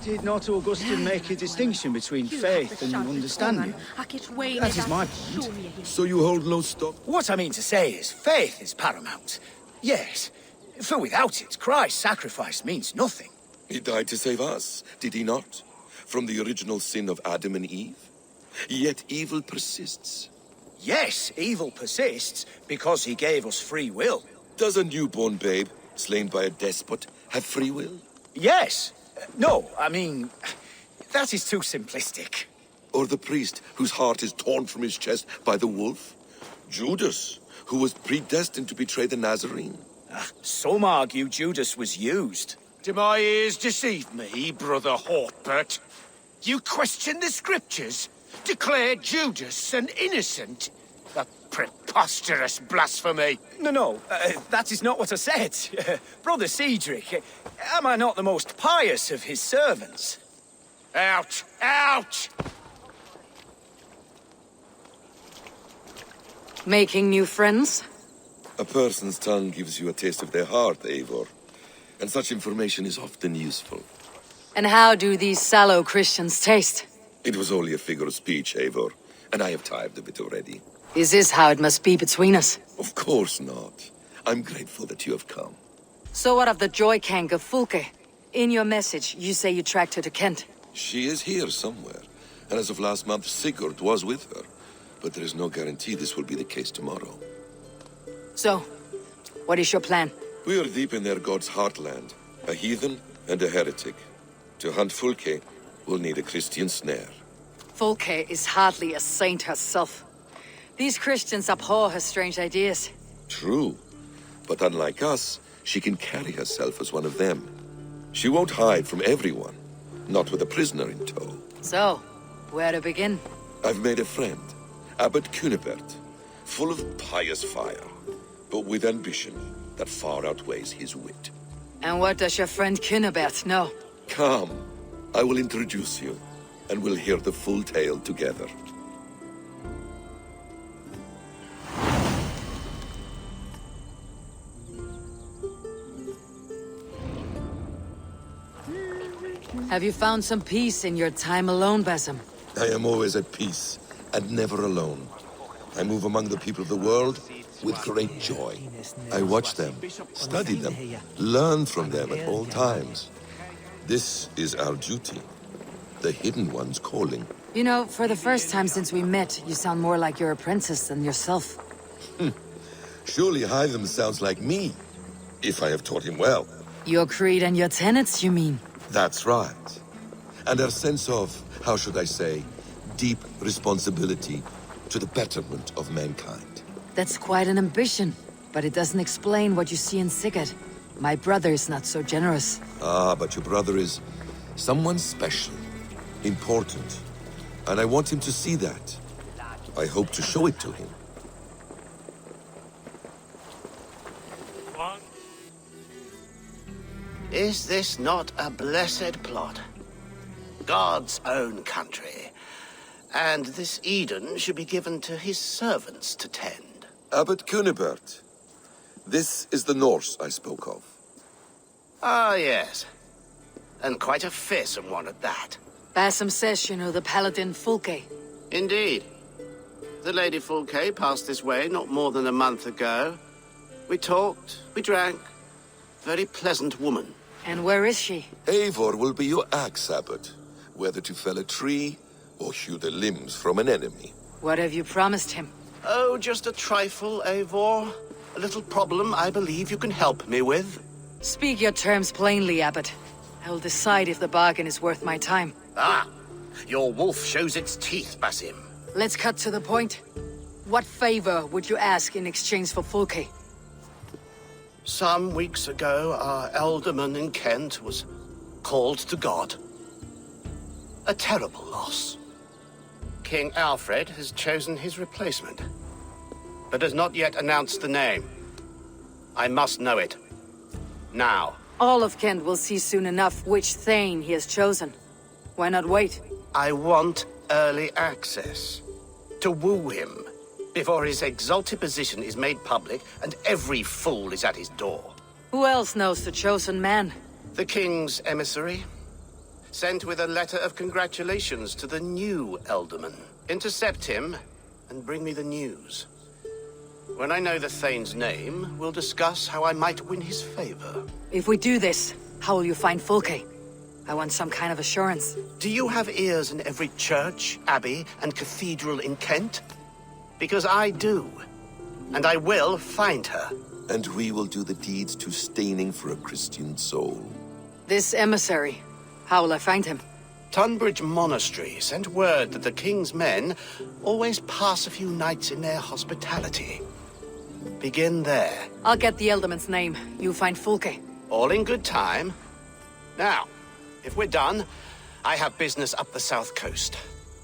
Did not Augustine make a distinction between faith and understanding? That is my point. So you hold no stock? What I mean to say is, faith is paramount. Yes, for without it, Christ's sacrifice means nothing. He died to save us, did he not? From the original sin of Adam and Eve? Yet evil persists. Yes, evil persists because he gave us free will. Does a newborn babe, slain by a despot, have free will? Yes. No, I mean, that is too simplistic. Or the priest whose heart is torn from his chest by the wolf? Judas, who was predestined to betray the Nazarene? Some argue Judas was used. Do my ears deceive me, Brother Hortbert? You question the scriptures? Declare Judas an innocent? A preposterous blasphemy! No, that is not what I said. Brother Cedric, am I not the most pious of his servants? Out! Out! Making new friends? A person's tongue gives you a taste of their heart, Eivor. And such information is often useful. And how do these sallow Christians taste? It was only a figure of speech, Eivor, and I have tired of it already. Is this how it must be between us? Of course not. I'm grateful that you have come. So what of the joy kank of Fulke? In your message, you say you tracked her to Kent. She is here somewhere, and as of last month, Sigurd was with her. But there is no guarantee this will be the case tomorrow. So, what is your plan? We are deep in their god's heartland, a heathen and a heretic. To hunt Fulke, we'll need a Christian snare. Fulke is hardly a saint herself. These Christians abhor her strange ideas. True, but unlike us, she can carry herself as one of them. She won't hide from everyone, not with a prisoner in tow. So, where to begin? I've made a friend, Abbot Cunibert, full of pious fire, but with ambition that far outweighs his wit. And what does your friend Cunibert know? Come, I will introduce you, and we'll hear the full tale together. Have you found some peace in your time alone, Basim? I am always at peace, and never alone. I move among the people of the world with great joy. I watch them, study them, learn from them at all times. This is our duty. The Hidden One's calling. You know, for the first time since we met, you sound more like your apprentice than yourself. Surely Hytham sounds like me, if I have taught him well. Your creed and your tenets, you mean? That's right. And our sense of, how should I say, deep responsibility to the betterment of mankind. That's quite an ambition, but it doesn't explain what you see in Sigurd. My brother is not so generous. Ah, but your brother is someone special, important, and I want him to see that. I hope to show it to him. Is this not a blessed plot? God's own country. And this Eden should be given to his servants to tend. Abbot Cunibert, this is the Norse I spoke of. Ah, yes. And quite a fearsome one at that. Basim says you know the paladin Fulke. Indeed. The Lady Fulke passed this way not more than a month ago. We talked, we drank. Very pleasant woman. And where is she? Eivor will be your axe, Abbot, whether to fell a tree or hew the limbs from an enemy. What have you promised him? Oh, just a trifle, Eivor. A little problem I believe you can help me with. Speak your terms plainly, Abbot. I will decide if the bargain is worth my time. Ah, your wolf shows its teeth, Basim. Let's cut to the point. What favor would you ask in exchange for Fulke? Some weeks ago, our alderman in Kent was called to God. A terrible loss. King Alfred has chosen his replacement, but has not yet announced the name. I must know it. Now. All of Kent will see soon enough which Thane he has chosen. Why not wait? I want early access. To woo him, before his exalted position is made public and every fool is at his door. Who else knows the chosen man? The king's emissary, sent with a letter of congratulations to the new Elderman. Intercept him and bring me the news. When I know the Thane's name, we'll discuss how I might win his favor. If we do this, how will you find Fulke? I want some kind of assurance. Do you have ears in every church, abbey, and cathedral in Kent? Because I do. And I will find her. And we will do the deeds too staining for a Christian soul. This emissary, how will I find him? Tunbridge Monastery sent word that the king's men always pass a few nights in their hospitality. Begin there. I'll get the Elderman's name. You find Fulke. All in good time. Now, if we're done, I have business up the south coast.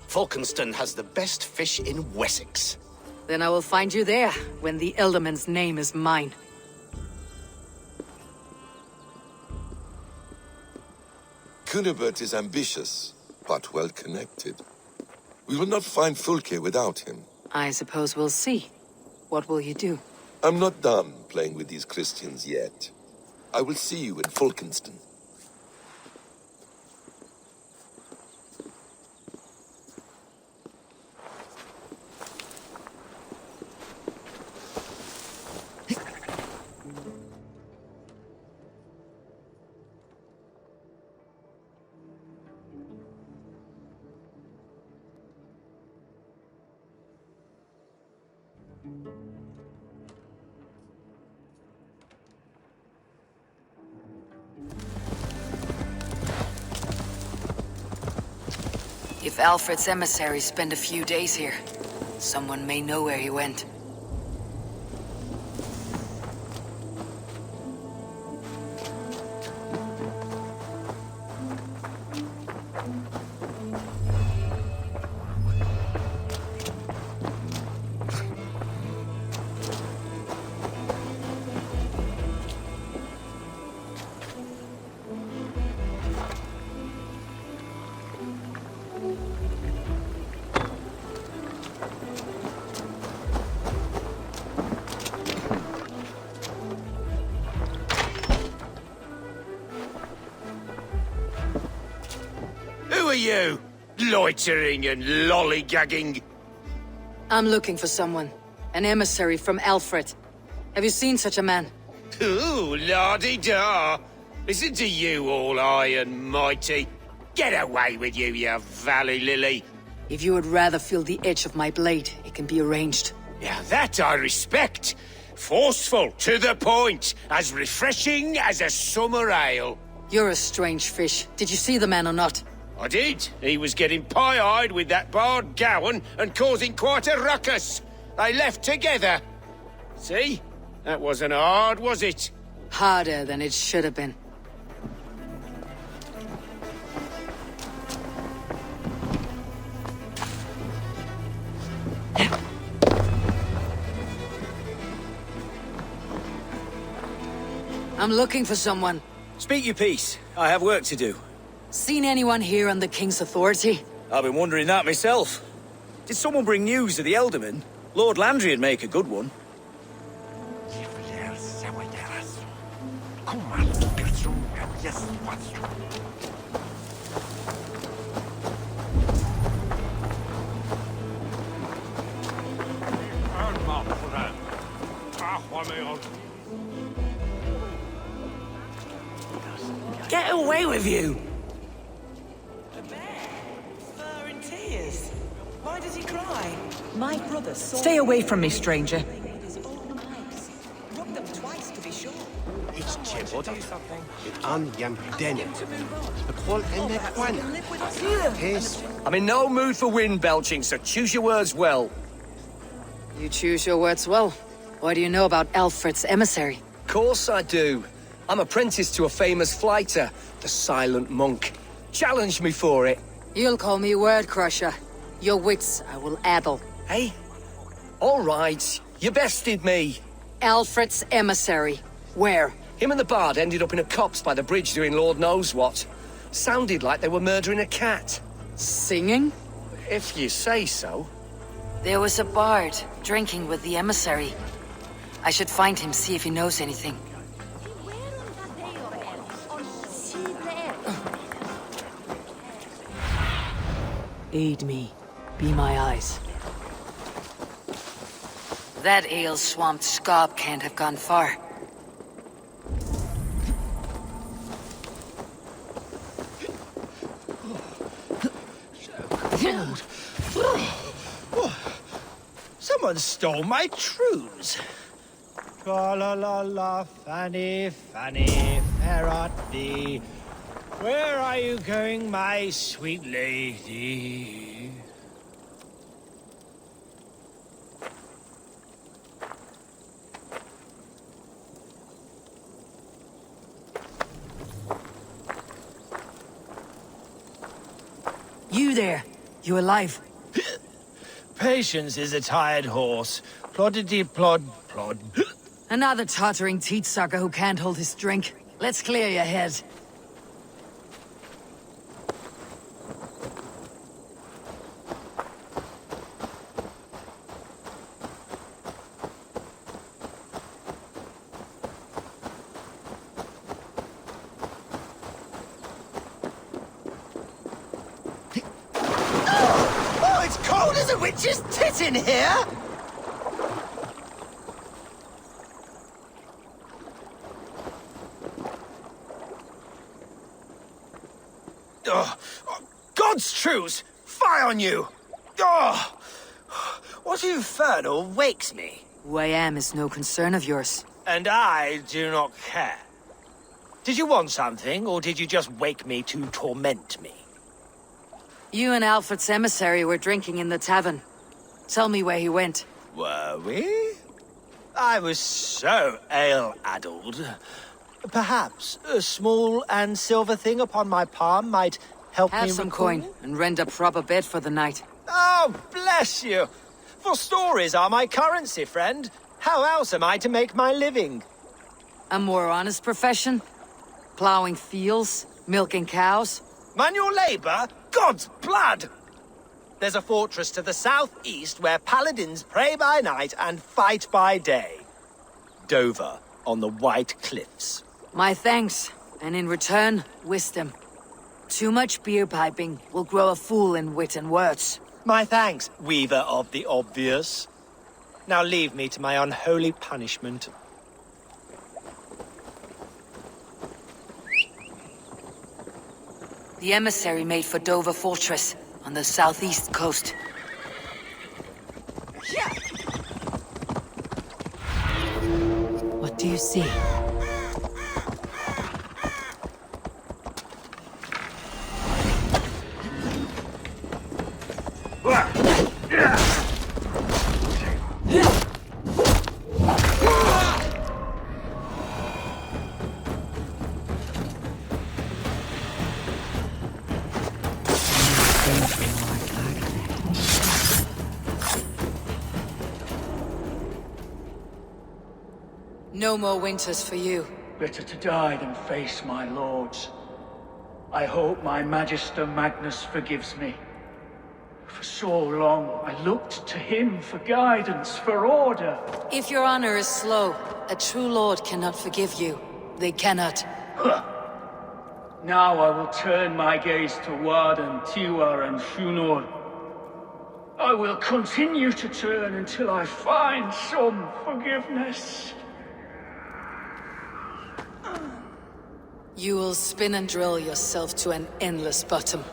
Falkenston has the best fish in Wessex. Then I will find you there, when the Elderman's name is mine. Cunibert is ambitious, but well-connected. We will not find Fulke without him. I suppose we'll see. What will you do? I'm not done playing with these Christians yet. I will see you in Falkenston. If Alfred's emissaries spend a few days here, someone may know where he went. Who are you? Loitering and lollygagging? I'm looking for someone. An emissary from Alfred. Have you seen such a man? Ooh, la-di-da. Listen to you, all high and mighty. Get away with you, you valley lily. If you would rather feel the edge of my blade, it can be arranged. Yeah, that I respect. Forceful, to the point, as refreshing as a summer ale. You're a strange fish. Did you see the man or not? I did. He was getting pie-eyed with that bard Gowan and causing quite a ruckus. They left together. See? That wasn't hard, was it? Harder than it should have been. I'm looking for someone. Speak your piece. I have work to do. Seen anyone here on the King's authority? I've been wondering that myself. Did someone bring news of the Elderman? Lord Landry'd make a good one. Get away with you! The bear, fur and tears. Why does he cry? My brother saw... Stay away from me, stranger. Rubbed them twice to be sure. I'm in no mood for wind belching, so choose your words well. You choose your words well. What do you know about Alfred's emissary? Course I do. I'm apprentice to a famous fighter, the Silent Monk. Challenge me for it. You'll call me Word Crusher. Your wits I will addle. Hey? All right. You bested me. Alfred's emissary. Where? Him and the bard ended up in a copse by the bridge doing Lord knows what. Sounded like they were murdering a cat. Singing? If you say so. There was a bard drinking with the emissary. I should find him, see if he knows anything. Aid me. Be my eyes. That ale-swamped scob can't have gone far. Someone stole my trews. Tra la la la, Fanny, Fanny, Ferrati. Where are you going, my sweet lady? You there. You alive? Patience is a tired horse. Ploddity plod plod. Another tottering teat-sucker who can't hold his drink. Let's clear your head. Oh, it's cold as a witch's tit in here! God's truce! Fie on you! Oh, what infernal wakes me? Who I am is no concern of yours. And I do not care. Did you want something, or did you just wake me to torment me? You and Alfred's emissary were drinking in the tavern. Tell me where he went. Were we? I was so ale-addled. Perhaps a small and silver thing upon my palm might help me Have some recall? coin and rent a proper bed for the night. Oh, bless you! For stories are my currency, friend. How else am I to make my living? A more honest profession? Plowing fields? Milking cows? Manual labor? God's blood! There's a fortress to the southeast where paladins pray by night and fight by day. Dover, on the White Cliffs. My thanks, and in return, wisdom. Too much beer piping will grow a fool in wit and words. My thanks, weaver of the obvious. Now leave me to my unholy punishment. The emissary made for Dover Fortress on the southeast coast. What do you see? No more winters for you. Better to die than face my lords. I hope my Magister Magnus forgives me. For so long, I looked to him for guidance, for order. If your honor is slow, a true lord cannot forgive you. They cannot. Now I will turn my gaze to Warden, Tiwar, and Shunor. I will continue to turn until I find some forgiveness. You will spin and drill yourself to an endless bottom.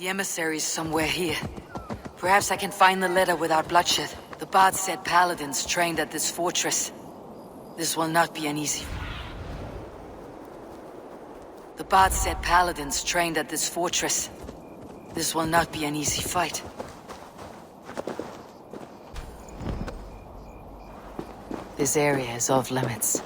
The emissary's somewhere here. Perhaps I can find the letter without bloodshed. The bard said paladins trained at this fortress. This will not be an easy... The bard said paladins trained at this fortress. This will not be an easy fight. This area is off limits.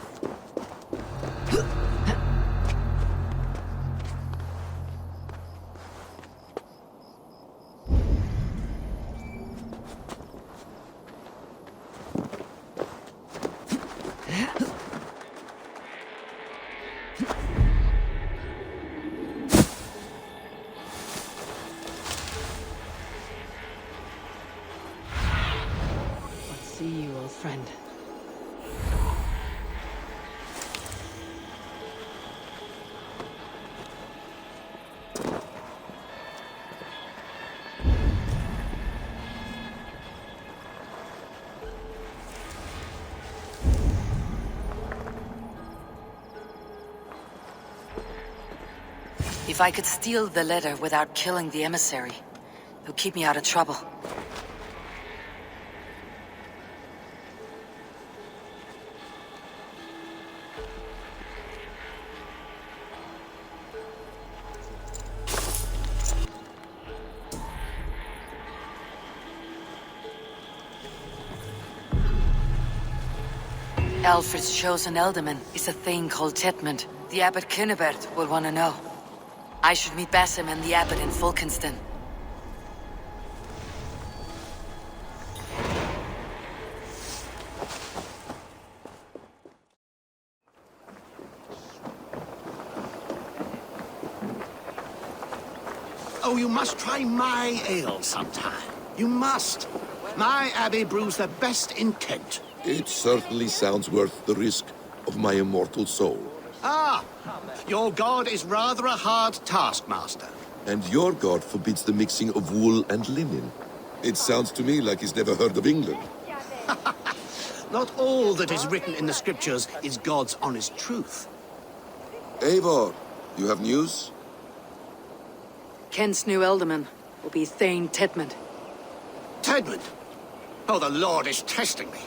See you, old friend. If I could steal the letter without killing the emissary, it would keep me out of trouble. Alfred's chosen ealdorman is a thing called Tetmund. The Abbot Cynibert will want to know. I should meet Basim and the Abbot in Fulkenston. Oh, you must try my ale sometime. You must. My abbey brews the best in Kent. It certainly sounds worth the risk of my immortal soul. Ah, your god is rather a hard taskmaster. And your god forbids the mixing of wool and linen. It sounds to me like he's never heard of England. Not all that is written in the scriptures is God's honest truth. Eivor, you have news? Kent's new ealdorman will be Thane Tetmund. Tedmund? Oh, the Lord is testing me.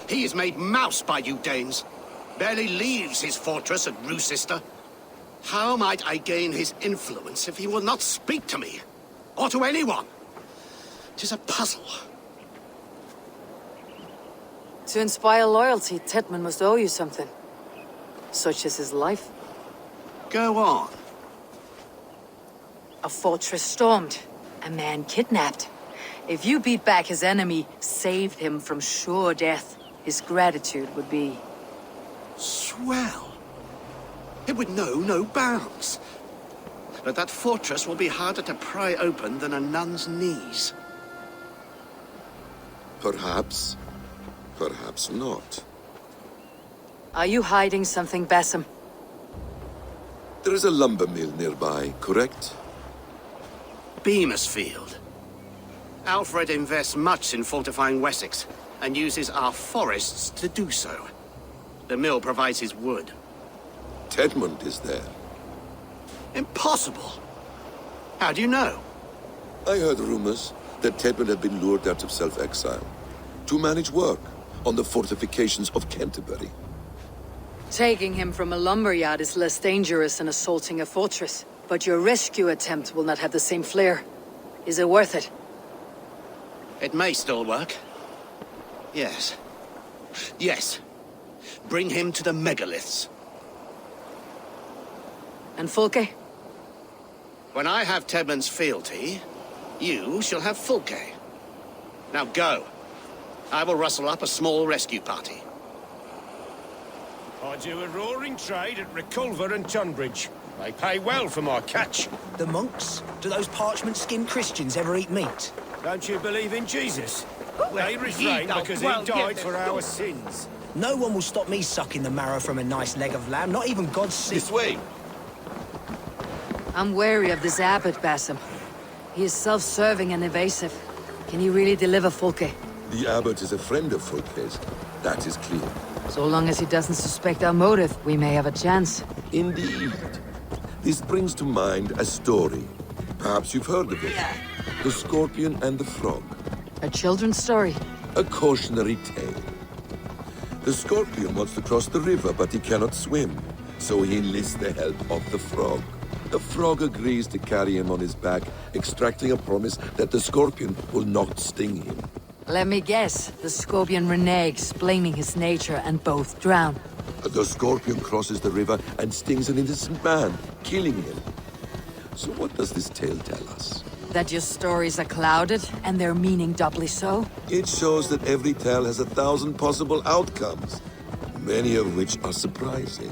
He is made mouse by you Danes. Barely leaves his fortress at Roosister. How might I gain his influence if he will not speak to me? Or to anyone? 'Tis a puzzle. To inspire loyalty, Tetmund must owe you something. Such as his life. Go on. A fortress stormed. A man kidnapped. If you beat back his enemy, saved him from sure death, his gratitude would be... Swell. It would know no bounds. But that fortress will be harder to pry open than a nun's knees. Perhaps. Perhaps not. Are you hiding something, Basim? There is a lumber mill nearby, correct? Beamisfield. Alfred invests much in fortifying Wessex, and uses our forests to do so. The mill provides his wood. Tetmund is there. Impossible! How do you know? I heard rumors that Tetmund had been lured out of self-exile to manage work on the fortifications of Canterbury. Taking him from a lumberyard is less dangerous than assaulting a fortress. But your rescue attempt will not have the same flair. Is it worth it? It may still work. Yes. Yes. Bring him to the megaliths. And Fulke? When I have Tedmund's fealty, you shall have Fulke. Now go. I will rustle up a small rescue party. I do a roaring trade at Reculver and Tunbridge. They pay well for my catch. The monks? Do those parchment-skinned Christians ever eat meat? Don't you believe in Jesus? They refrain because he died for our sins. No one will stop me sucking the marrow from a nice leg of lamb, not even God's sick. This way! I'm wary of this abbot, Basim. He is self-serving and evasive. Can he really deliver Fulke? The abbot is a friend of Fulke's. That is clear. So long as he doesn't suspect our motive, we may have a chance. Indeed. This brings to mind a story. Perhaps you've heard of it. The Scorpion and the Frog. A children's story. A cautionary tale. The Scorpion wants to cross the river, but he cannot swim. So he enlists the help of the Frog. The Frog agrees to carry him on his back, extracting a promise that the Scorpion will not sting him. Let me guess. The Scorpion reneges, blaming his nature, and both drown. The Scorpion crosses the river and stings an innocent man, killing him. So what does this tale tell us? That your stories are clouded, and their meaning doubly so? It shows that every tale has 1,000 possible outcomes, many of which are surprising.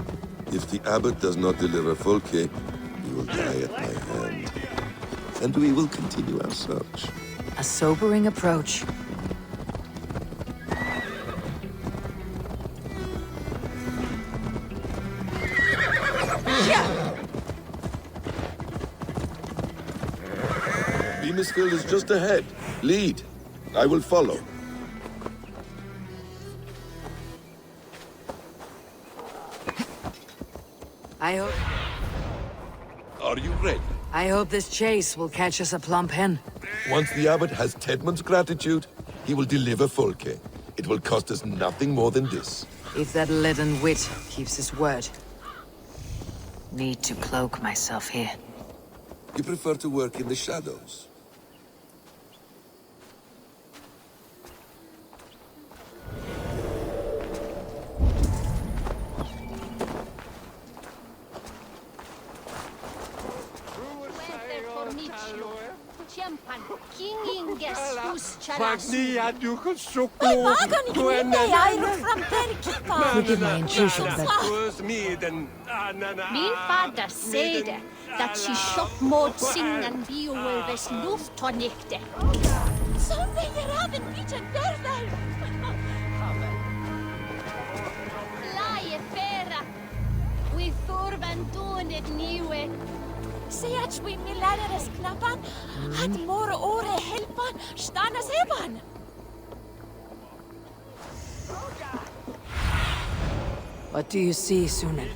If the abbot does not deliver Folke, he will die at my hand. And we will continue our search. A sobering approach. Beamisfield is just ahead. Lead. I will follow. Are you ready? I hope this chase will catch us a plump hen. Once the abbot has Tedmund's gratitude, he will deliver Folke. It will cost us nothing more than this. If that leaden wit keeps his word. Need to cloak myself here. You prefer to work in the shadows? Look at my intuition, but Min fader säger att she shop mod singan bioölves lufttonekte. Som väger av en liten värld. Laie fera. We thorvan donet niwe. Säg vi millares knappan. Att mor ore helpan stanna seban. what do you see, Sunan?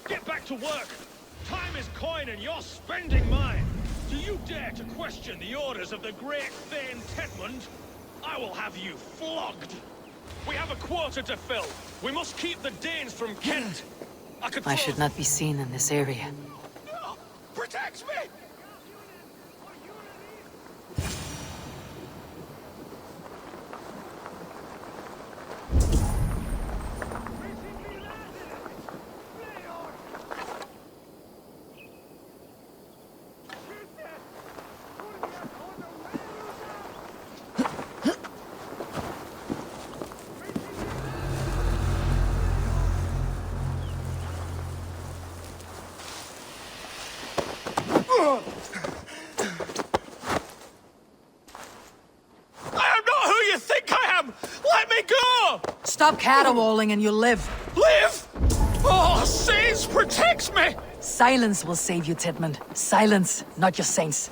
Get back to work! Time is coin and you're spending mine! Do you dare to question the orders of the great Thane Tedmund? I will have you flogged! We have a quota to fill! We must keep the Danes from Kent! I should not be seen in this area. Protect me! Stop caterwauling and you'll live. Live? Oh, Saints protects me! Silence will save you, Tedmund. Silence, not your saints.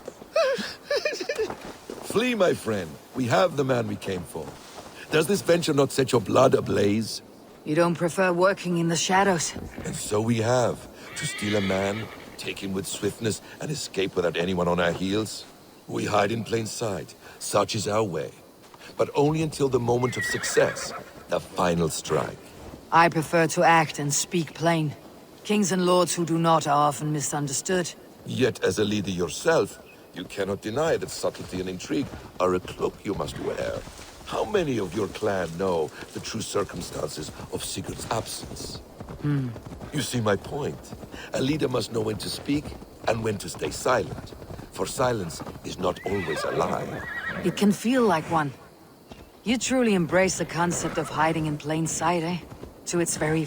Flee, my friend. We have the man we came for. Does this venture not set your blood ablaze? You don't prefer working in the shadows? And so we have. To steal a man, take him with swiftness, and escape without anyone on our heels? We hide in plain sight. Such is our way. But only until the moment of success. The final strike. I prefer to act and speak plain. Kings and lords who do not are often misunderstood. Yet, as a leader yourself, you cannot deny that subtlety and intrigue are a cloak you must wear. How many of your clan know the true circumstances of Sigurd's absence? You see my point. A leader must know when to speak and when to stay silent. For silence is not always a lie. It can feel like one. You truly embrace the concept of hiding in plain sight, eh? To its very...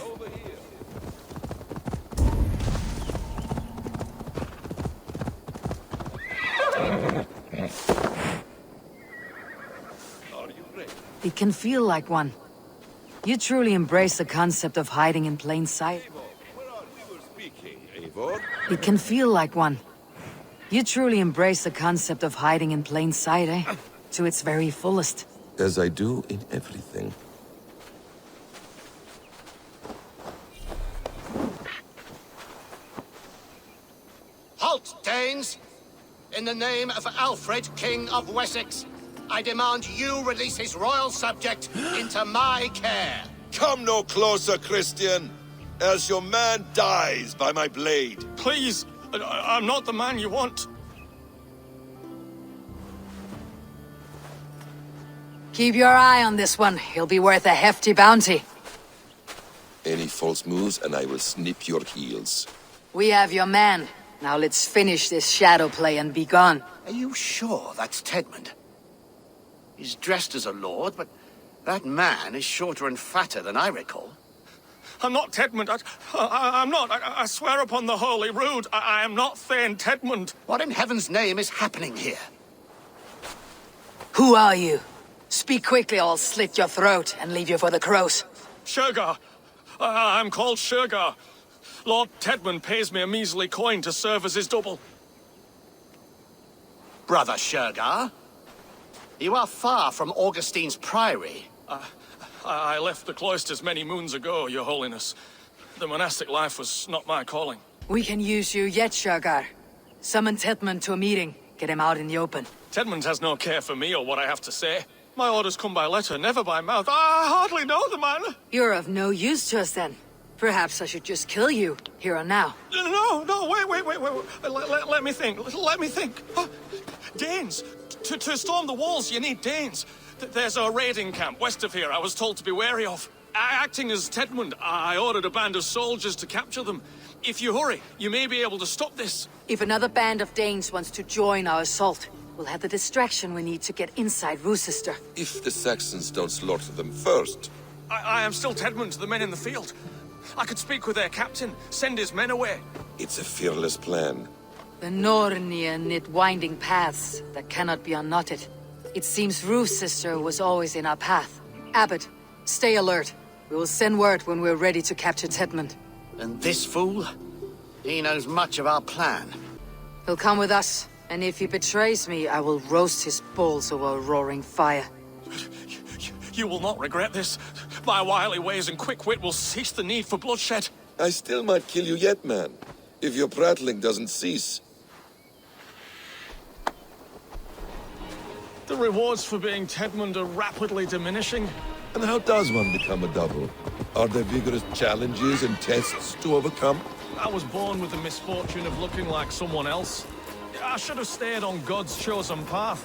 It can feel like one. You truly embrace the concept of hiding in plain sight. It can feel like one. You truly embrace the concept of hiding in plain sight, eh? To its very fullest. As I do in everything. Halt, Danes! In the name of Alfred, King of Wessex, I demand you release his royal subject into my care. Come no closer, Christian, else your man dies by my blade. Please, I'm not the man you want. Keep your eye on this one. He'll be worth a hefty bounty. Any false moves and I will snip your heels. We have your man. Now let's finish this shadow play and be gone. Are you sure that's Tedmund? He's dressed as a lord, but that man is shorter and fatter than I recall. I'm not Tedmund. I'm not. I swear upon the Holy Rood, I am not Thane Tedmund. What in heaven's name is happening here? Who are you? Speak quickly or I'll slit your throat and leave you for the crows. Shergar. I'm called Shergar. Lord Tedmund pays me a measly coin to serve as his double. Brother Shergar? You are far from Augustine's priory. I left the cloisters many moons ago, Your Holiness. The monastic life was not my calling. We can use you yet, Shergar. Summon Tedmund to a meeting. Get him out in the open. Tedmund has no care for me or what I have to say. My orders come by letter, never by mouth. I hardly know the man. You're of no use to us then. Perhaps I should just kill you, here and now. No, wait. Let me think. Danes. To storm the walls, you need Danes. There's a raiding camp west of here I was told to be wary of. Acting as Tedmund, I ordered a band of soldiers to capture them. If you hurry, you may be able to stop this. If another band of Danes wants to join our assault, we'll have the distraction we need to get inside Rochester. If the Saxons don't slaughter them first. I am still Tedmund to the men in the field. I could speak with their captain, send his men away. It's a fearless plan. The Nornia knit winding paths that cannot be unknotted. It seems Rochester was always in our path. Abbot, stay alert. We will send word when we're ready to capture Tedmund. And this fool? He knows much of our plan. He'll come with us, and if he betrays me, I will roast his balls over a roaring fire. You will not regret this. My wily ways and quick wit will cease the need for bloodshed. I still might kill you yet, man. If your prattling doesn't cease. The rewards for being Tedmund are rapidly diminishing. And how does one become a double? Are there vigorous challenges and tests to overcome? I was born with the misfortune of looking like someone else. I should have stayed on God's chosen path.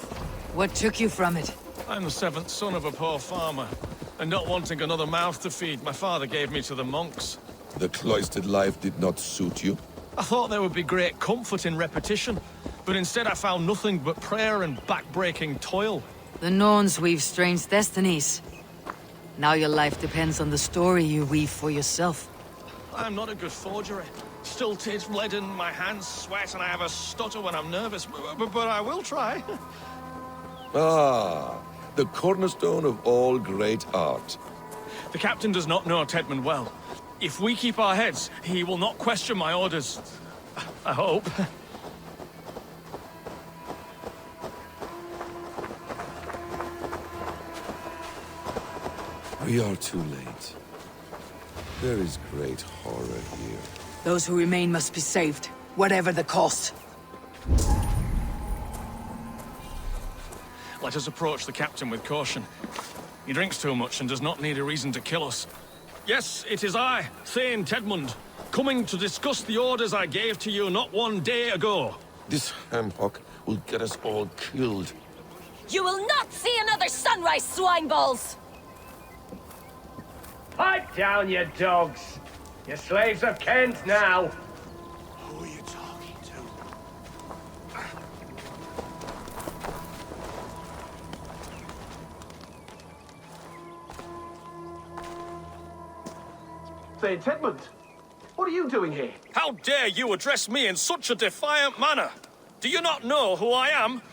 What took you from it? I'm the seventh son of a poor farmer. And not wanting another mouth to feed, my father gave me to the monks. The cloistered life did not suit you? I thought there would be great comfort in repetition. But instead I found nothing but prayer and back-breaking toil. The Norns weave strange destinies. Now your life depends on the story you weave for yourself. I'm not a good forgery. Stilted, leaden, my hands sweat, and I have a stutter when I'm nervous. But I will try. Ah, the cornerstone of all great art. The captain does not know Tedmund well. If we keep our heads, he will not question my orders. I hope. We are too late. There is great horror here. Those who remain must be saved, whatever the cost. Let us approach the captain with caution. He drinks too much and does not need a reason to kill us. Yes, it is I, Thane Tedmund, coming to discuss the orders I gave to you not one day ago. This ham-hock will get us all killed. You will not see another sunrise, swineballs! Pipe down, you dogs! Your slaves of Kent now! Who are you talking to? Say, Tedmund, what are you doing here? How dare you address me in such a defiant manner? Do you not know who I am?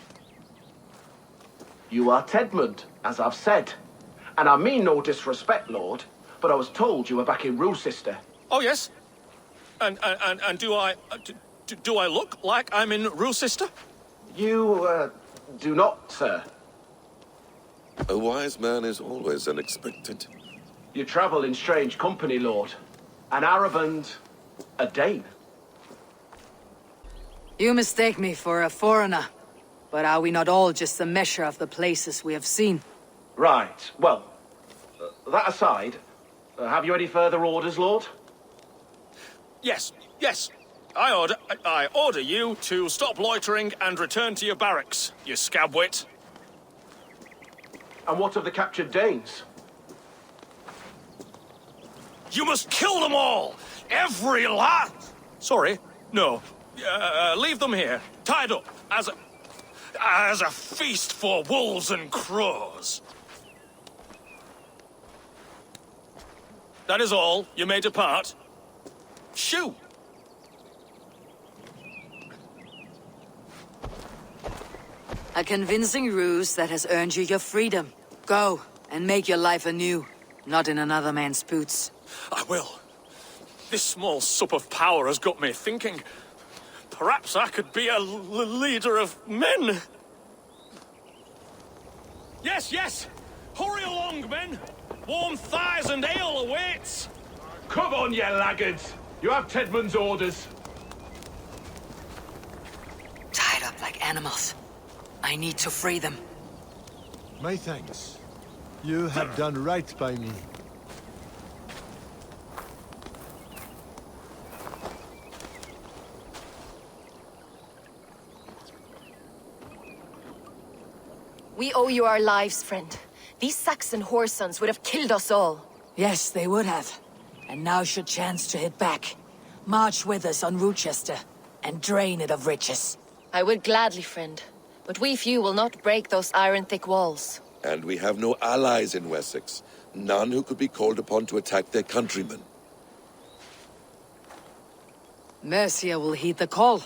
You are Tedmund, as I've said. And I mean no disrespect, Lord, but I was told you were back in Rochester. Oh, yes. And do I... do I look like I'm in Rochester? You, do not, sir. A wise man is always unexpected. You travel in strange company, Lord. An Arab and a Dane. You mistake me for a foreigner. But are we not all just a measure of the places we have seen? Right. Well, that aside, have you any further orders, Lord? Yes, yes. I order you to stop loitering and return to your barracks, you scabwit. And what of the captured Danes? You must kill them all! Every last... Sorry, no. Leave them here, tied up, as a feast for wolves and crows. That is all. You may depart. Shoo! A convincing ruse that has earned you your freedom. Go, and make your life anew, not in another man's boots. I will. This small sup of power has got me thinking. Perhaps I could be a leader of men. Yes, yes! Hurry along, men! Warm thighs and ale awaits! Come on, you laggards! You have Tedmund's orders. Tied up like animals. I need to free them. My thanks. You have done right by me. We owe you our lives, friend. These Saxon whoresons would have killed us all. Yes, they would have. And now's your chance to hit back. March with us on Rochester, and drain it of riches. I would gladly, friend. But we few will not break those iron-thick walls. And we have no allies in Wessex. None who could be called upon to attack their countrymen. Mercia will heed the call.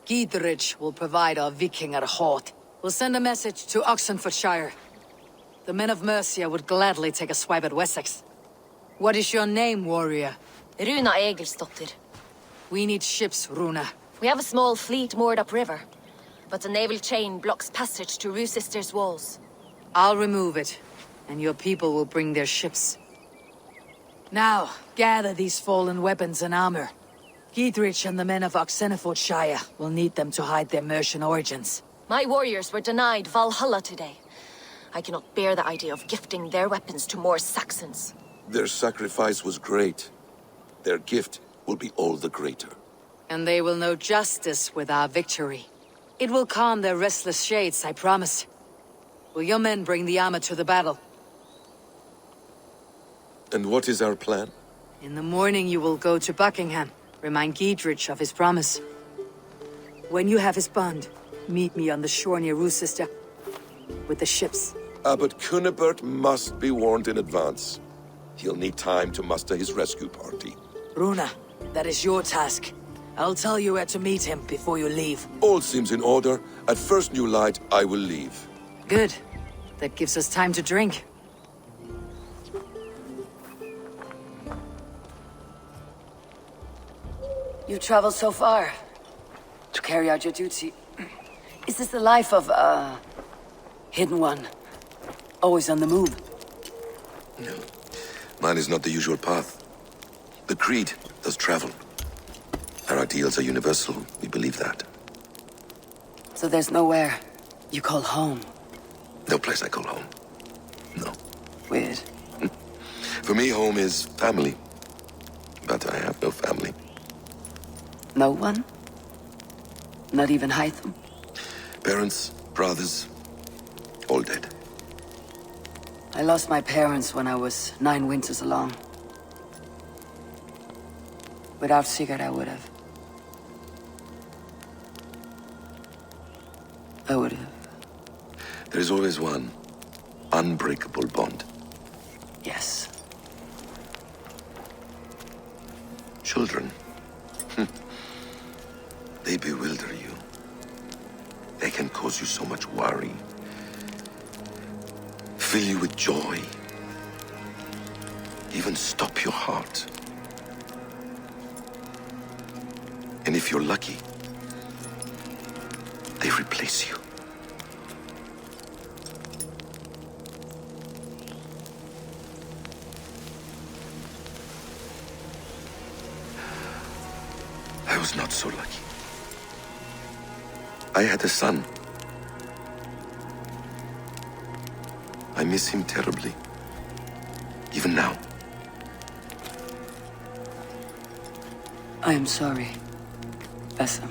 Giedrich will provide our Vikingar horde. We'll send a message to Oxenfordshire. The men of Mercia would gladly take a swipe at Wessex. What is your name, warrior? Runa Egilsdottir. We need ships, Runa. We have a small fleet moored upriver, but a naval chain blocks passage to Rochester's walls. I'll remove it, and your people will bring their ships. Now, gather these fallen weapons and armor. Giedrich and the men of Oxenfordshire will need them to hide their Mercian origins. My warriors were denied Valhalla today. I cannot bear the idea of gifting their weapons to more Saxons. Their sacrifice was great. Their gift will be all the greater. And they will know justice with our victory. It will calm their restless shades, I promise. Will your men bring the armor to the battle? And what is our plan? In the morning you will go to Buckingham. Remind Giedrich of his promise. When you have his bond, meet me on the shore near Rochester with the ships. Abbot Cunibert must be warned in advance. He'll need time to muster his rescue party. Runa, that is your task. I'll tell you where to meet him before you leave. All seems in order. At first new light, I will leave. Good. That gives us time to drink. You traveled so far to carry out your duty. Is this the life of a hidden one? Always on the move? No. Mine is not the usual path. The Creed does travel. Our ideals are universal. We believe that. So there's nowhere you call home? No place I call home. No. Weird. For me, home is family. But I have no family. No one? Not even Hytham? Parents, brothers, all dead. I lost my parents when I was 9 winters along. Without Sigurd, I would have. There is always one unbreakable bond. Yes. Children. They bewilder you. They can cause you so much worry. Fill you with joy. even stop your heart. And if you're lucky, they replace you. I was not so lucky. I had a son. I miss him terribly. Even now. I am sorry, Bessa.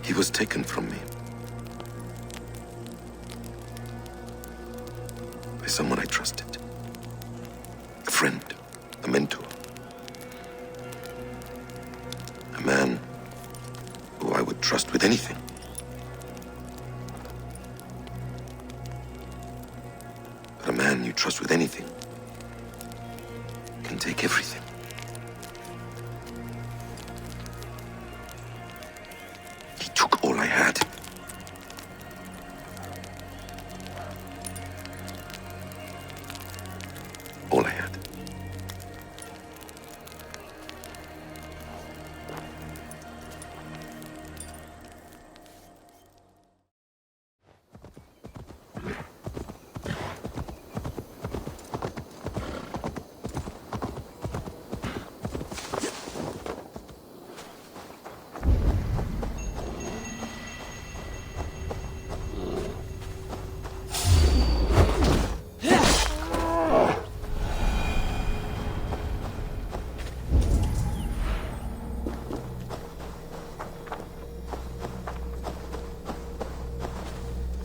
He was taken from me. By someone I trusted. A friend, a mentor. A man who I would trust with anything. But a man you trust with anything can take everything. He took all I had. All I had.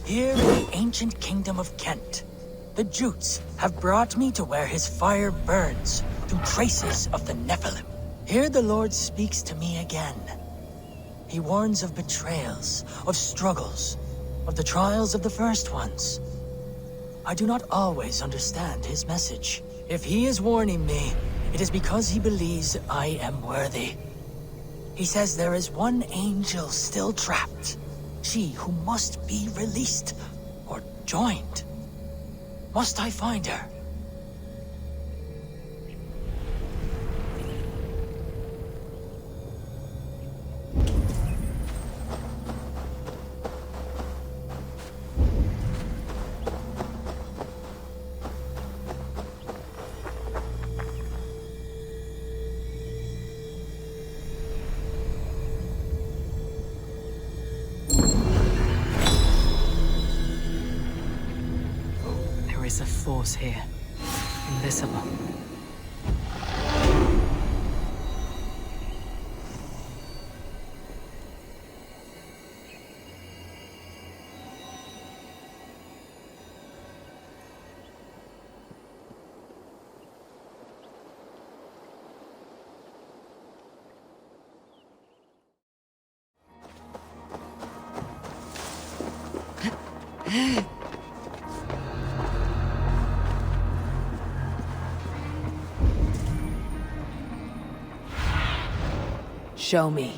Here in the ancient kingdom of Kent, the Jutes have brought me to where his fire burns through traces of the Nephilim. Here the Lord speaks to me again. He warns of betrayals, of struggles, of the trials of the first ones. I do not always understand his message. If he is warning me, it is because he believes I am worthy. He says there is one angel still trapped. She who must be released or joined. Must I find her? There is a force here, invisible. Show me.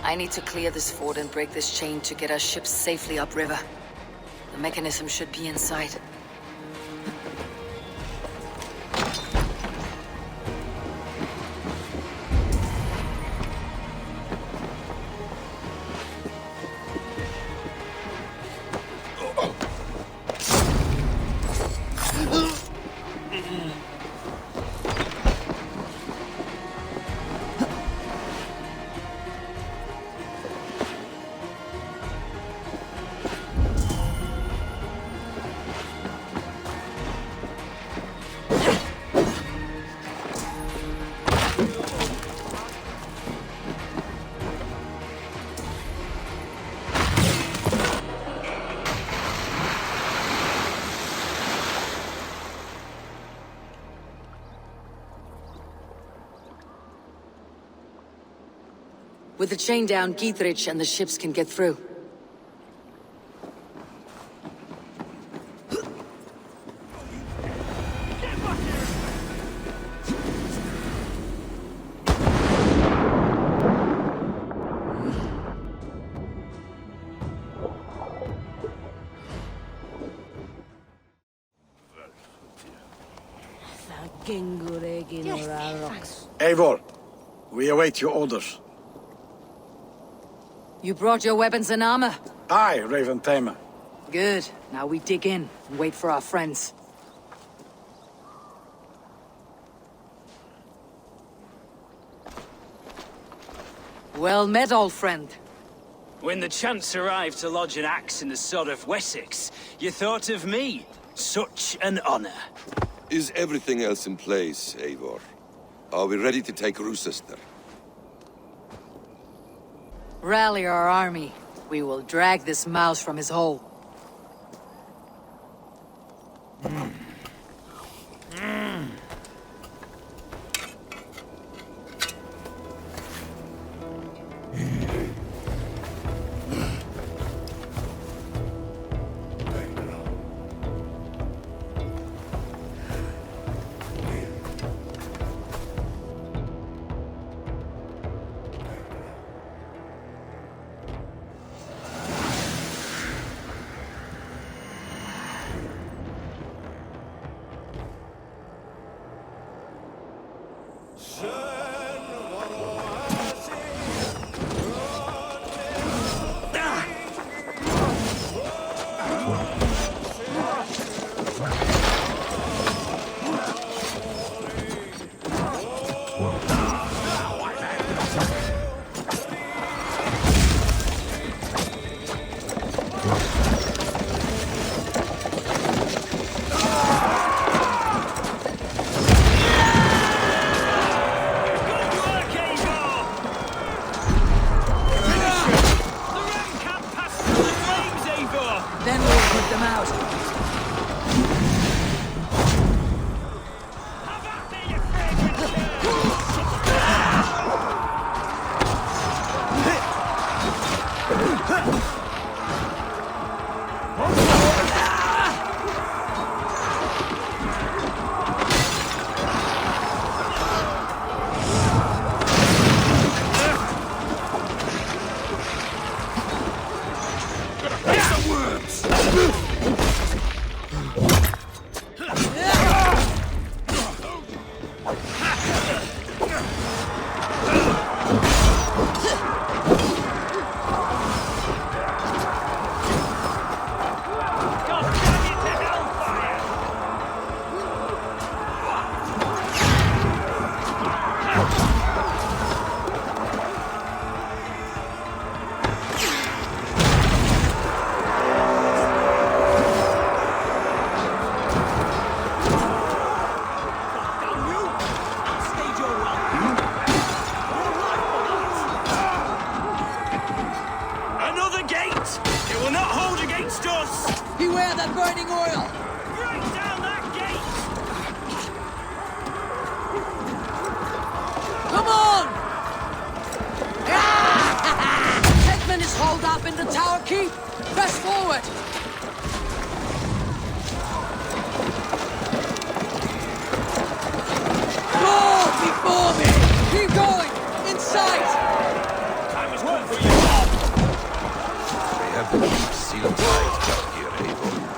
I need to clear this fort and break this chain to get our ships safely upriver. The mechanism should be in sight. With the chain down, Gietrich and the ships can get through. Eivor, we await your orders. You brought your weapons and armor? Aye, Raven Tamer. Good. Now we dig in and wait for our friends. Well met, old friend. When the chance arrived to lodge an axe in the sod of Wessex, you thought of me. Such an honor. Is everything else in place, Eivor? Are we ready to take Rochester? Rally our army. We will drag this mouse from his hole.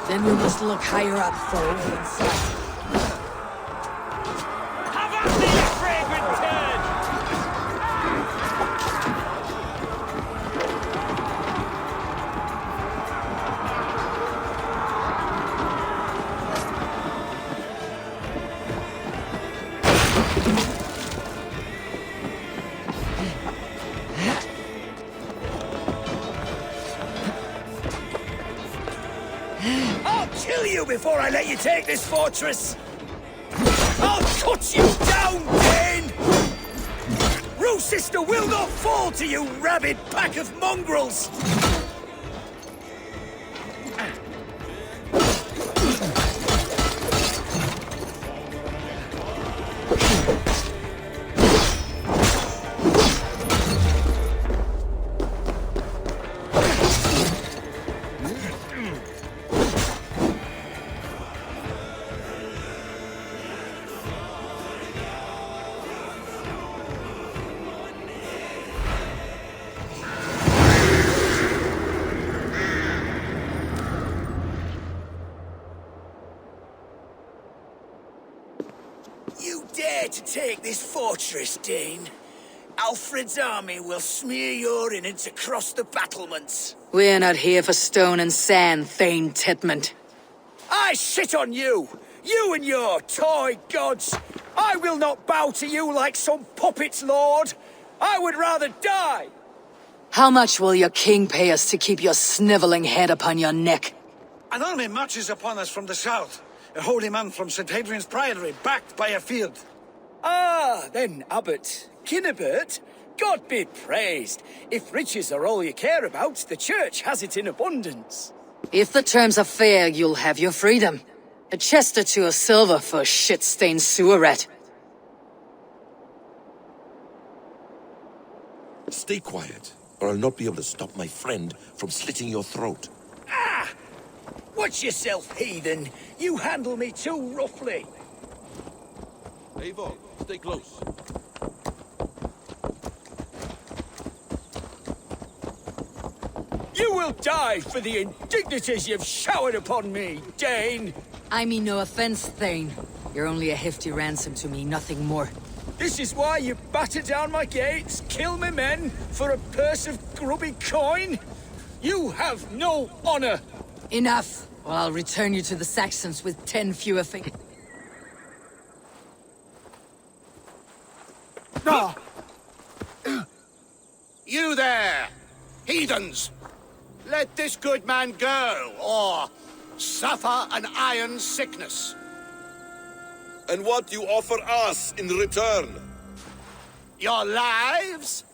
Then we must look higher up for a way inside. Have at thee, you fragrant turd! I'll kill you before I let you take this fortress! I'll cut you down, Dane! Rochester will not fall to you, rabid pack of mongrels! You dare to take this fortress, Dane? Alfred's army will smear your innards across the battlements. We're not here for stone and sand, Thane Tedmund. I shit on you! You and your toy gods! I will not bow to you like some puppet's lord! I would rather die! How much will your king pay us to keep your sniveling head upon your neck? An army marches upon us from the south. A holy man from St. Hadrian's Priory, backed by a field. Ah, then, Abbot, Kinnebert, God be praised. If riches are all you care about, the church has it in abundance. If the terms are fair, you'll have your freedom. A chest or two of silver for a shit-stained sewer rat. Stay quiet, or I'll not be able to stop my friend from slitting your throat. Ah! Watch yourself, heathen. You handle me too roughly. Eivor, stay close. You will die for the indignities you've showered upon me, Dane! I mean no offense, Thane. You're only a hefty ransom to me, nothing more. This is why you batter down my gates, kill my men, for a purse of grubby coin? You have no honor! Enough, or I'll return you to the Saxons with 10 fewer fingers. You there, heathens! Let this good man go, or suffer an iron sickness. And what you offer us in return? Your lives?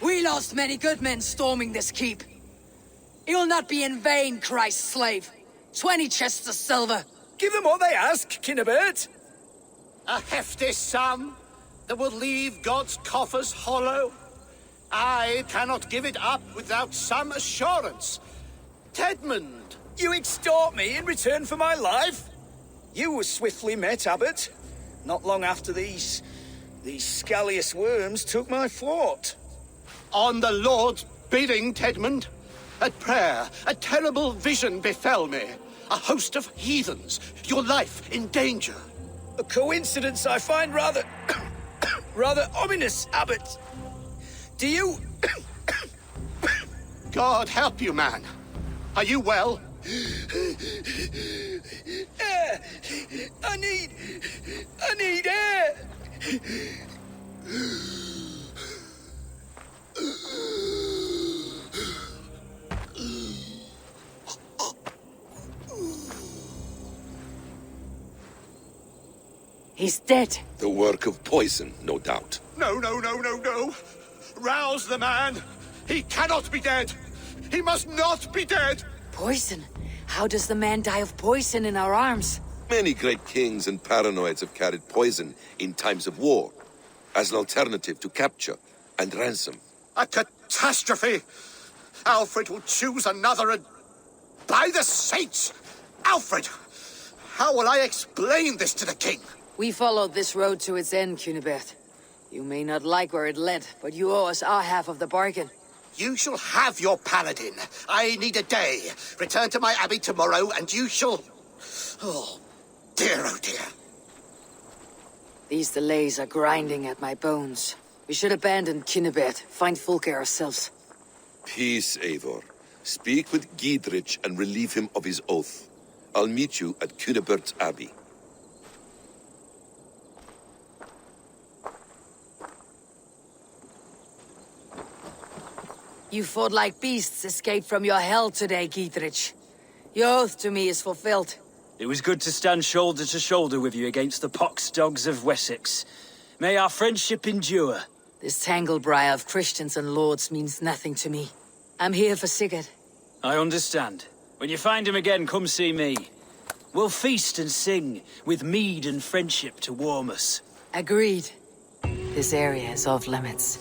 We lost many good men storming this keep. It will not be in vain, Christ's slave. 20 chests of silver. Give them what they ask, Kinnebert. A hefty sum that will leave God's coffers hollow. I cannot give it up without some assurance. Tedmund! You extort me in return for my life? You were swiftly met, Abbot. Not long after these scallious worms took my fort. On the Lord's bidding, Tedmund. At prayer, a terrible vision befell me. A host of heathens, your life in danger. A coincidence I find rather... rather ominous, Abbot. Do you... God help you, man. Are you well? Air! I need air! He's dead. The work of poison, no doubt. No. Rouse the man. He cannot be dead. He must not be dead. Poison? How does the man die of poison in our arms? Many great kings and paranoids have carried poison in times of war, as an alternative to capture and ransom. A catastrophe. Alfred will choose another and... By the saints! Alfred! How will I explain this to the king? We followed this road to its end, Cunibert. You may not like where it led, but you owe us our half of the bargain. You shall have your paladin. I need a day. Return to my abbey tomorrow, and you shall... Oh dear. These delays are grinding at my bones. We should abandon Cunibert, find Fulke ourselves. Peace, Eivor. Speak with Giedrich and relieve him of his oath. I'll meet you at Cunibert's Abbey. You fought like beasts escaped from your hell today, Giedrich. Your oath to me is fulfilled. It was good to stand shoulder to shoulder with you against the pox dogs of Wessex. May our friendship endure. This tangle-briar of Christians and lords means nothing to me. I'm here for Sigurd. I understand. When you find him again, come see me. We'll feast and sing, with mead and friendship to warm us. Agreed. This area is off limits.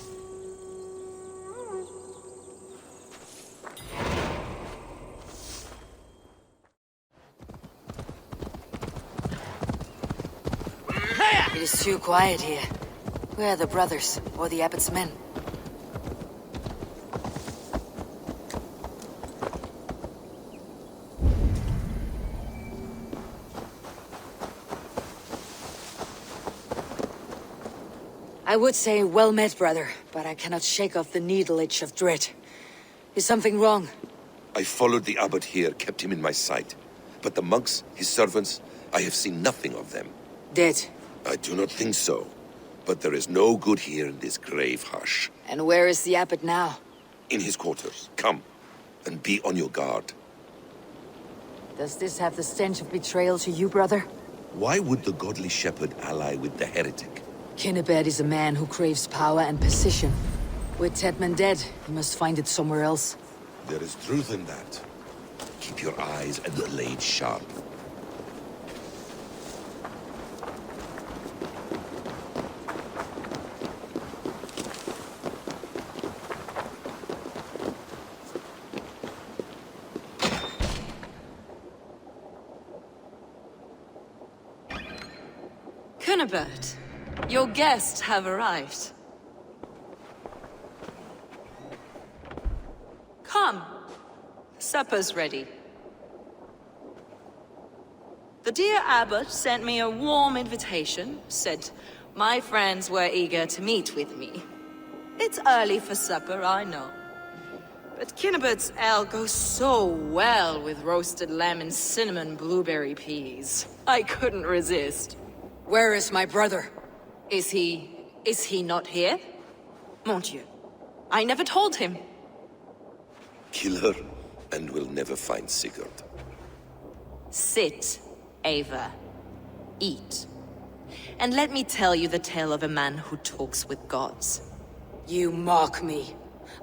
It is too quiet here. Where are the brothers, or the abbot's men? I would say well met, brother, but I cannot shake off the needle itch of dread. Is something wrong? I followed the abbot here, kept him in my sight. But the monks, his servants, I have seen nothing of them. Dead? I do not think so. But there is no good here in this grave hush. And where is the abbot now? In his quarters. Come, and be on your guard. Does this have the stench of betrayal to you, brother? Why would the godly shepherd ally with the heretic? Kinnebed is a man who craves power and position. With Tetman dead, he must find it somewhere else. There is truth in that. Keep your eyes and blade sharp. Kinnebed, your guests have arrived. Come. Supper's ready. The dear abbot sent me a warm invitation, said my friends were eager to meet with me. It's early for supper, I know. But Kinnebed's ale goes so well with roasted lamb and cinnamon blueberry peas. I couldn't resist. Where is my brother? Is he not here? Mon Dieu, I never told him. Kill her, and we'll never find Sigurd. Sit, Ava. Eat. And let me tell you the tale of a man who talks with gods. You mock me.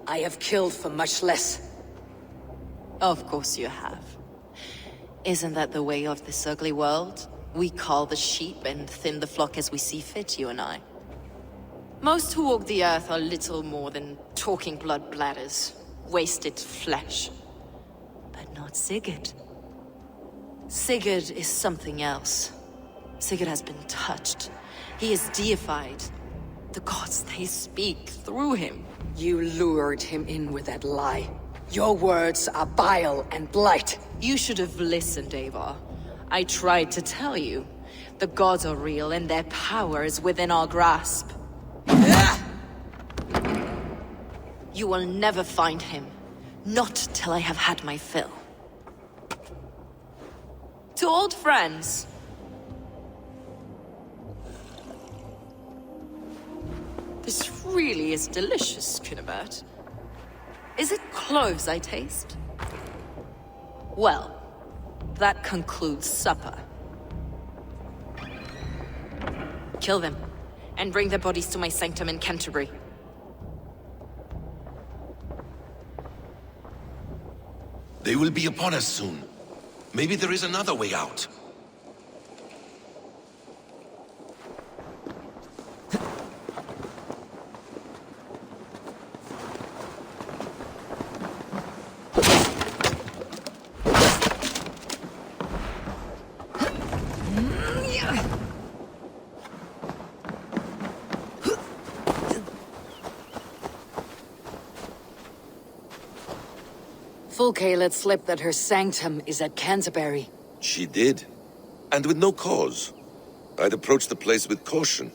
I have killed for much less. Of course you have. Isn't that the way of this ugly world? We cull the sheep and thin the flock as we see fit, you and I. Most who walk the earth are little more than talking blood bladders, wasted flesh. But not Sigurd. Sigurd is something else. Sigurd has been touched. He is deified. The gods, they speak through him. You lured him in with that lie. Your words are bile and blight. You should have listened, Ava. I tried to tell you. The gods are real and their power is within our grasp. You will never find him. Not till I have had my fill. To old friends. This really is delicious, Kinnebed. Is it cloves I taste? Well, that concludes supper. Kill them, and bring their bodies to my sanctum in Canterbury. They will be upon us soon. Maybe there is another way out. Fulke let slip that her sanctum is at Canterbury. She did. And with no cause. I'd approach the place with caution.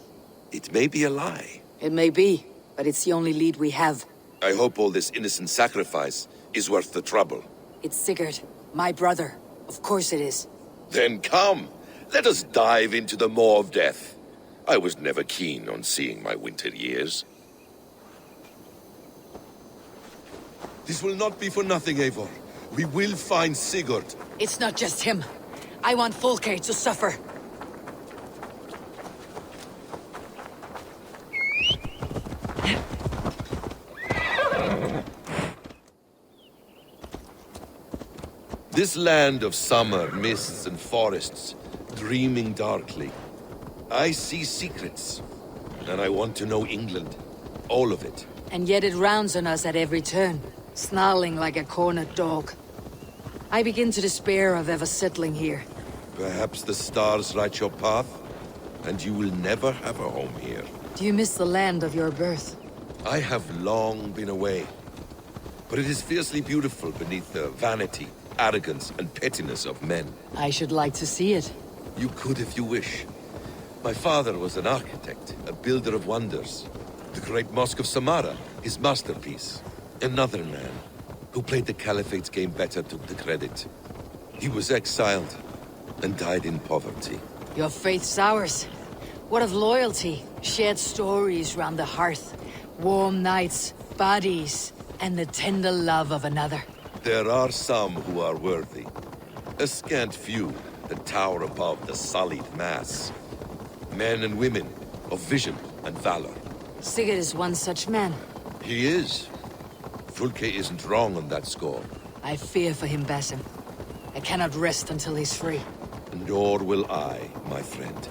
It may be a lie. It may be, but it's the only lead we have. I hope all this innocent sacrifice is worth the trouble. It's Sigurd, my brother. Of course it is. Then come, let us dive into the maw of death. I was never keen on seeing my winter years. This will not be for nothing, Eivor. We will find Sigurd. It's not just him. I want Fulke to suffer. This land of summer, mists and forests, dreaming darkly. I see secrets, and I want to know England. All of it. And yet it rounds on us at every turn, snarling like a cornered dog. I begin to despair of ever settling here. Perhaps the stars write your path, and you will never have a home here. Do you miss the land of your birth? I have long been away, but it is fiercely beautiful beneath the vanity, arrogance, and pettiness of men. I should like to see it. You could if you wish. My father was an architect, a builder of wonders. The great Mosque of Samarra, his masterpiece. Another man, who played the Caliphate's game better, took the credit. He was exiled and died in poverty. Your faith's ours. What of loyalty? Shared stories round the hearth. Warm nights, bodies, and the tender love of another. There are some who are worthy. A scant few that tower above the sullied mass. Men and women of vision and valor. Sigurd is one such man. He is. Fulke isn't wrong on that score. I fear for him, Basim. I cannot rest until he's free. Nor will I, my friend.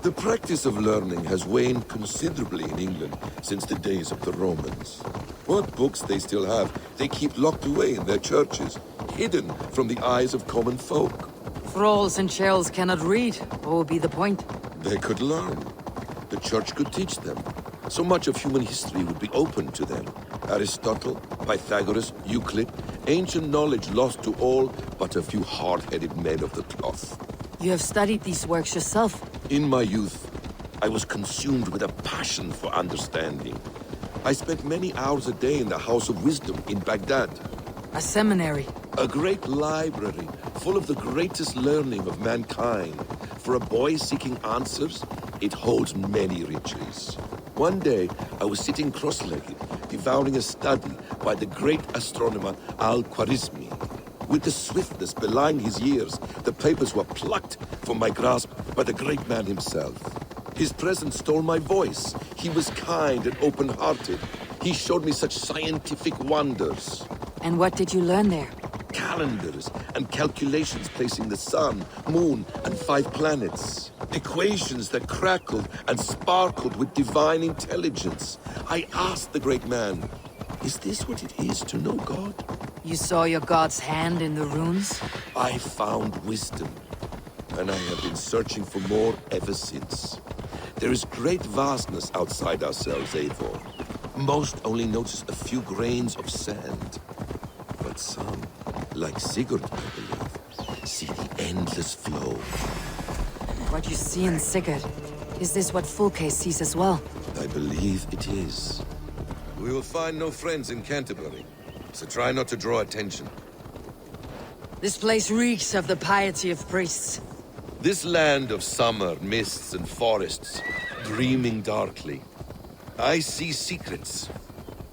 The practice of learning has waned considerably in England since the days of the Romans. What books they still have, they keep locked away in their churches, hidden from the eyes of common folk. Thralls and churls cannot read. What would be the point? They could learn. The church could teach them. So much of human history would be open to them. Aristotle, Pythagoras, Euclid, ancient knowledge lost to all but a few hard-headed men of the cloth. You have studied these works yourself? In my youth, I was consumed with a passion for understanding. I spent many hours a day in the House of Wisdom in Baghdad. A seminary? A great library, full of the greatest learning of mankind. For a boy seeking answers, it holds many riches. One day, I was sitting cross-legged, devouring a study by the great astronomer Al-Khwarizmi. With the swiftness belying his years, the papers were plucked from my grasp by the great man himself. His presence stole my voice. He was kind and open-hearted. He showed me such scientific wonders. And what did you learn there? Calendars and calculations placing the sun, moon, and 5 planets. Equations that crackled and sparkled with divine intelligence. I asked the great man, is this what it is to know God? You saw your god's hand in the runes? I found wisdom, and I have been searching for more ever since. There is great vastness outside ourselves, Eivor. Most only notice a few grains of sand. But some, like Sigurd, I believe, see the endless flow. What you see in Sigurd, is this what Fulke sees as well? I believe it is. We will find no friends in Canterbury, so try not to draw attention. This place reeks of the piety of priests. This land of summer, mists and forests, dreaming darkly. I see secrets,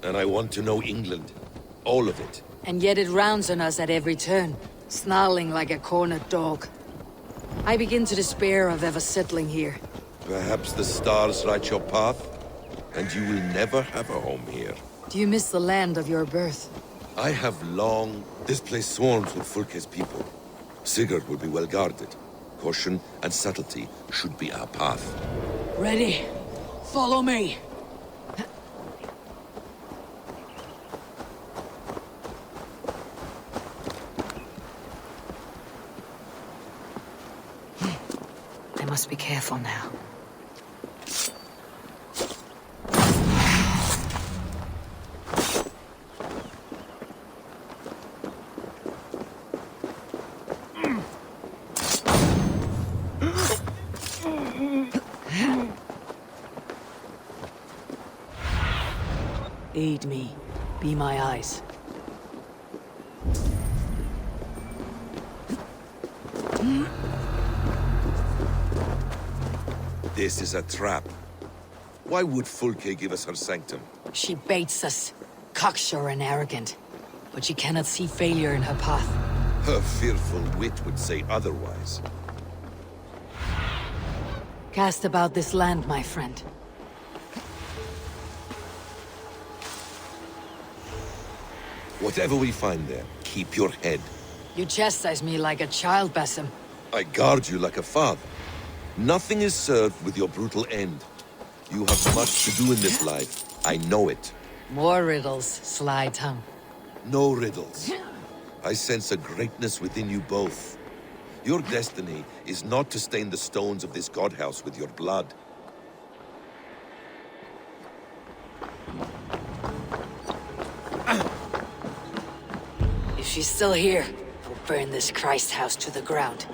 and I want to know England. All of it. And yet it rounds on us at every turn, snarling like a cornered dog. I begin to despair of ever settling here. Perhaps the stars write your path, and you will never have a home here. Do you miss the land of your birth? I have long... This place swarms with Fulke's people. Sigurd will be well guarded. Caution and subtlety should be our path. Ready. Follow me. I must be careful now. Aid me. Be my eyes. This is a trap. Why would Fulke give us her sanctum? She baits us, cocksure and arrogant. But she cannot see failure in her path. Her fearful wit would say otherwise. Cast about this land, my friend. Whatever we find there, keep your head. You chastise me like a child, Basim. I guard you like a father. Nothing is served with your brutal end. You have much to do in this life. I know it. More riddles, sly tongue. No riddles. I sense a greatness within you both. Your destiny is not to stain the stones of this godhouse with your blood. If she's still here, we'll Burn this Christ house to the ground.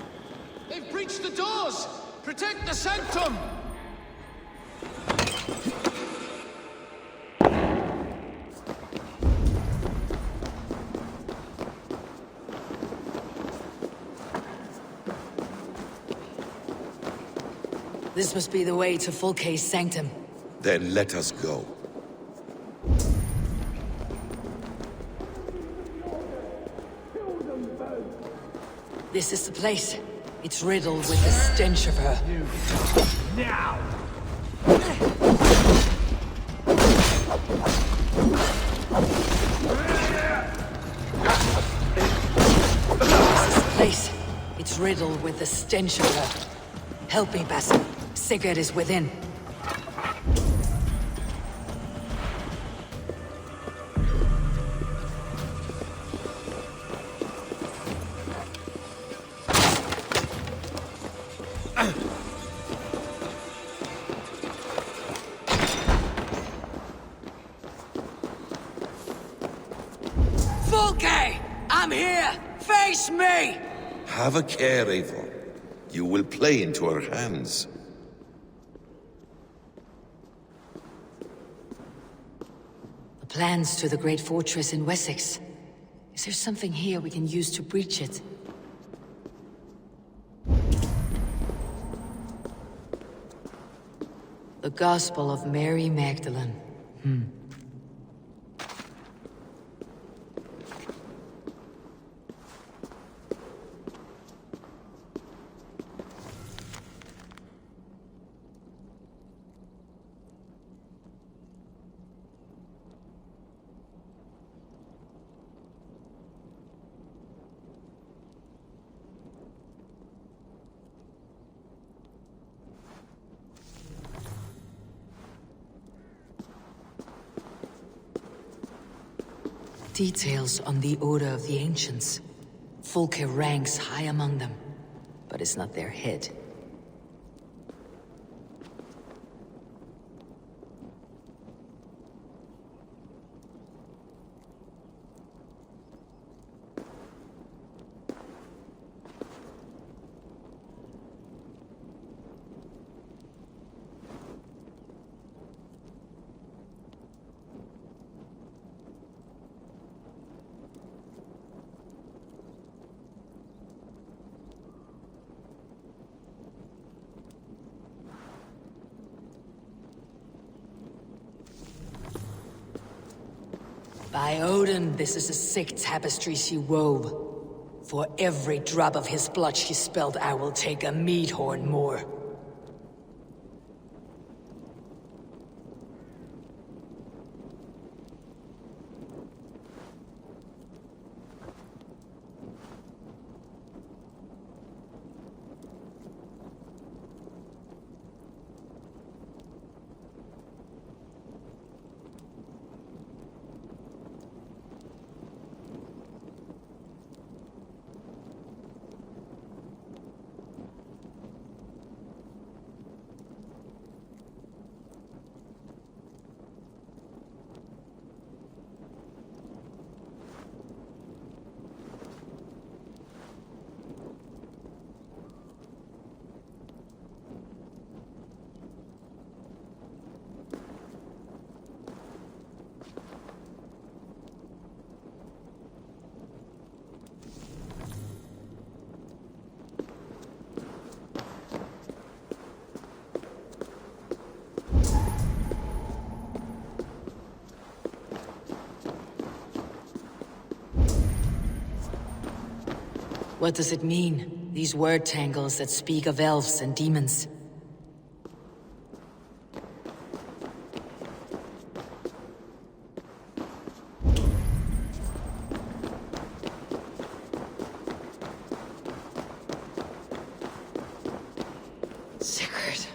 They've breached the doors! Protect the sanctum! This must be the way to Fulke's sanctum. Then let us go. This is the place. It's riddled with the stench of her. Now! This is the place. It's riddled with the stench of her. Help me, Basim. Sigurd is within. Fulke! I'm here! Face me! Have a care, Eivor. You will play into our hands. The plans to the great fortress in Wessex. Is there something here we can use to breach it? The Gospel of Mary Magdalene. Details on the Order of the Ancients. Fulke ranks high among them, but it's not their head. By Odin, this is a sick tapestry she wove. For every drop of his blood she spilled, I will take a mead horn more. What does it mean, these word tangles that speak of elves and demons? Sigurd.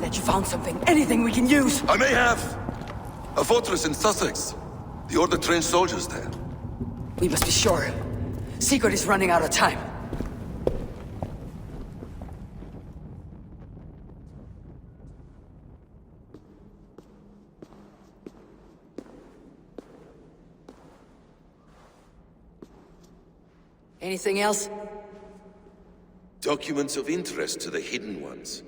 that you found something. Anything we can use. I may have. A fortress in Sussex. The Order trained soldiers there. We must be sure. Sigurd is running out of time. Anything else? Documents of interest to the Hidden Ones.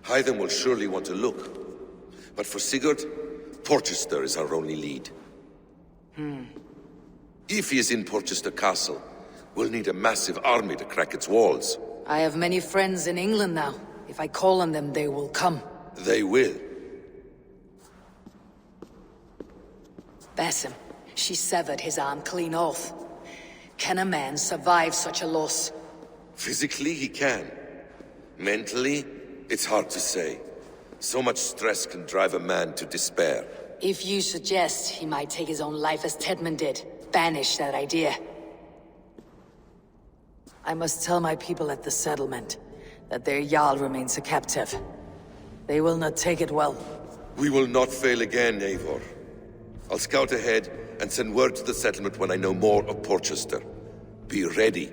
Hythen will surely want to look. But for Sigurd, Porchester is our only lead. If he is in Porchester Castle, we'll need a massive army to crack its walls. I have many friends in England now. If I call on them, they will come. They will. Basim, she severed his arm clean off. Can a man survive such a loss? Physically, he can. Mentally, it's hard to say. So much stress can drive a man to despair. If you suggest he might take his own life as Tedman did, banish that idea. I must tell my people at the settlement that their Jarl remains a captive. They will not take it well. We will not fail again, Eivor. I'll scout ahead and send word to the settlement when I know more of Porchester. Be ready.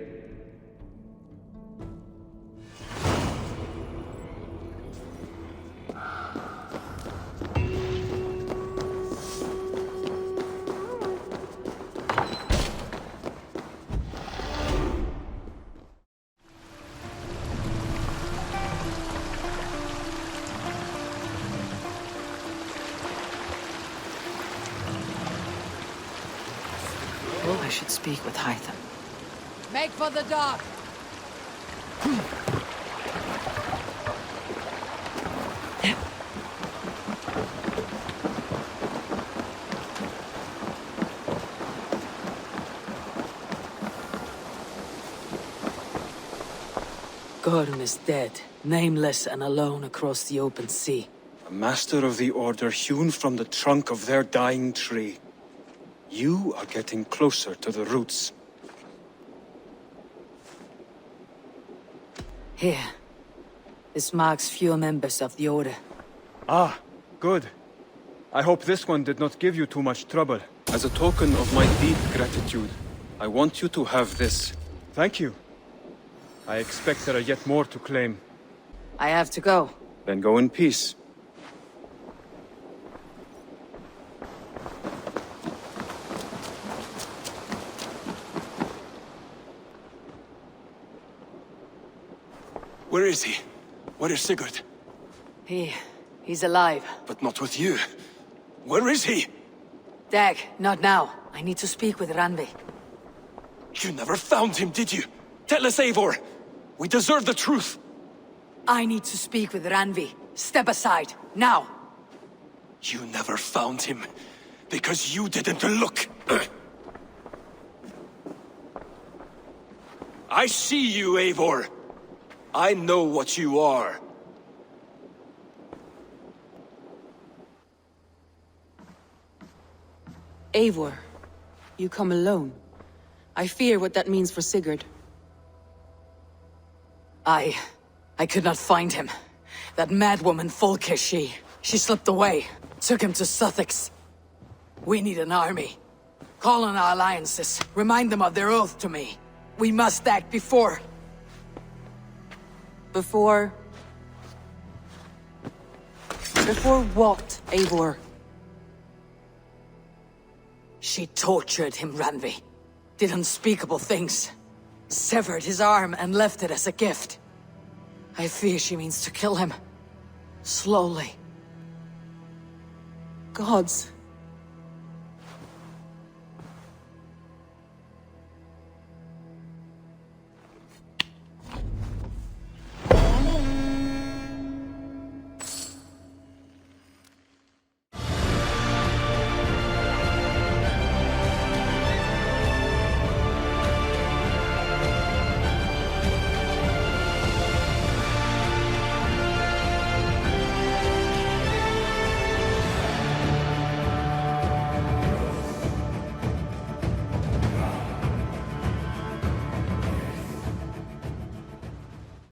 I should speak with Hytham. Make for the dock. Gorm is dead, nameless and alone across the open sea. A master of the Order hewn from the trunk of their dying tree. You are getting closer to the roots. Here. This marks fewer members of the Order. Ah, good. I hope this one did not give you too much trouble. As a token of my deep gratitude, I want you to have this. Thank you. I expect there are yet more to claim. I have to go. Then go in peace. Where is he? Where is Sigurd? He's alive. But not with you. Where is he? Dag, not now. I need to speak with Randvi. You never found him, did you? Tell us, Eivor. We deserve the truth. I need to speak with Randvi. Step aside, now. You never found him, because you didn't look. I see you, Eivor. I know what you are. Eivor, you come alone. I fear what that means for Sigurd. I could not find him. That madwoman Folke, she slipped away. Took him to Sussex. We need an army. Call on our alliances. Remind them of their oath to me. We must act before... Before what, Eivor? She tortured him, Randvi. Did unspeakable things. Severed his arm and left it as a gift. I fear she means to kill him. Slowly. Gods,